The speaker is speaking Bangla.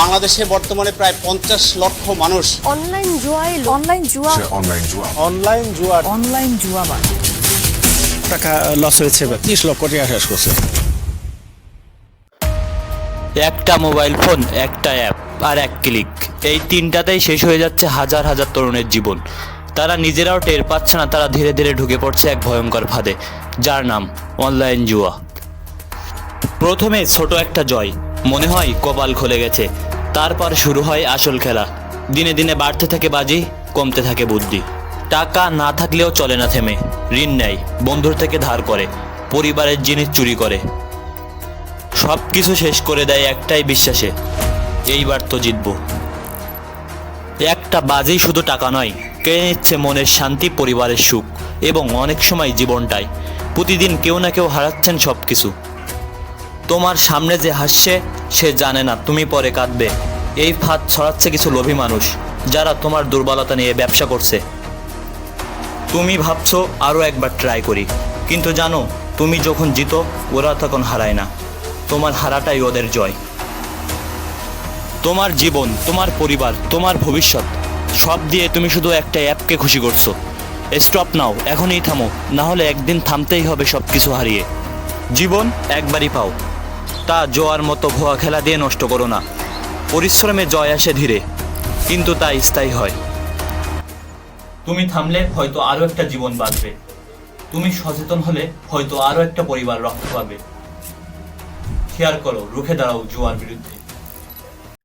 বাংলাদেশে বর্তমানে প্রায় 50 লক্ষ মানুষ অনলাইন জুয়া টাকা লস হয়েছে, 30 লক্ষ টাকা শেষ করছে। একটা মোবাইল ফোন, একটা অ্যাপ আর এক ক্লিক, এই তিনটাতেই শেষ হয়ে যাচ্ছে হাজার হাজার তরুণের জীবন। তারা নিজেরাও টের পাচ্ছে না, তারা ধীরে ধীরে ঢুকে পড়ছে এক ভয়ঙ্কর ফাঁদে, যার নাম অনলাইন জুয়া। প্রথমে ছোট একটা জয়, মনে হয় কপাল খুলে গেছে। তারপর শুরু হয় আসল খেলা। দিনে দিনে বাড়তে থাকে বাজি, কমতে থাকে বুদ্ধি। টাকা না থাকলেও চলে না থেমে, ঋণ নেয়, বন্ধুর থেকে ধার করে, পরিবারের জিনিস চুরি করে, সব কিছু শেষ করে দেয় একটাই বিশ্বাসে, এইবার তো জিতবো। একটা বাজি শুধু টাকা নয়, কেড়ে নিচ্ছে মনের শান্তি, পরিবারের সুখ এবং অনেক সময় জীবনটাই। প্রতিদিন কেউ না কেউ হারাচ্ছেন সব কিছু। তোমার সামনে যে হাসছে সে জানে না তুমি পরে কাঁদবে। এই ফাঁদ ছড়াচ্ছে কিছু লোভী মানুষ, যারা তোমার দুর্বলতা নিয়ে ব্যবসা করছে। তুমি ভাবছো আরও একবার ট্রাই করি, কিন্তু জানো তুমি যখন জিতো ওরা তখন হারায় না। তোমার হারাটাই ওদের জয়। তোমার জীবন, তোমার পরিবার, তোমার ভবিষ্যৎ সব দিয়ে তুমি শুধু একটা অ্যাপকে খুশি করছো। স্টপ নাও, এখনই থামো, না হলে একদিন থামতেই হবে সব কিছু হারিয়ে। জীবন একবারই পাও, তা জোয়ার মতো ভুয়া খেলা দিয়ে নষ্ট করো না। পরিশ্রমে জয় আসে ধীরে, কিন্তু তা স্থায়ী হয়। তুমি থামলে হয়তো আরও একটা জীবন বাঁচবে, তুমি সচেতন হলে হয়তো আরও একটা পরিবার রক্ষা পাবে। খেয়াল করো, রুখে দাঁড়াও জুয়ার বিরুদ্ধে।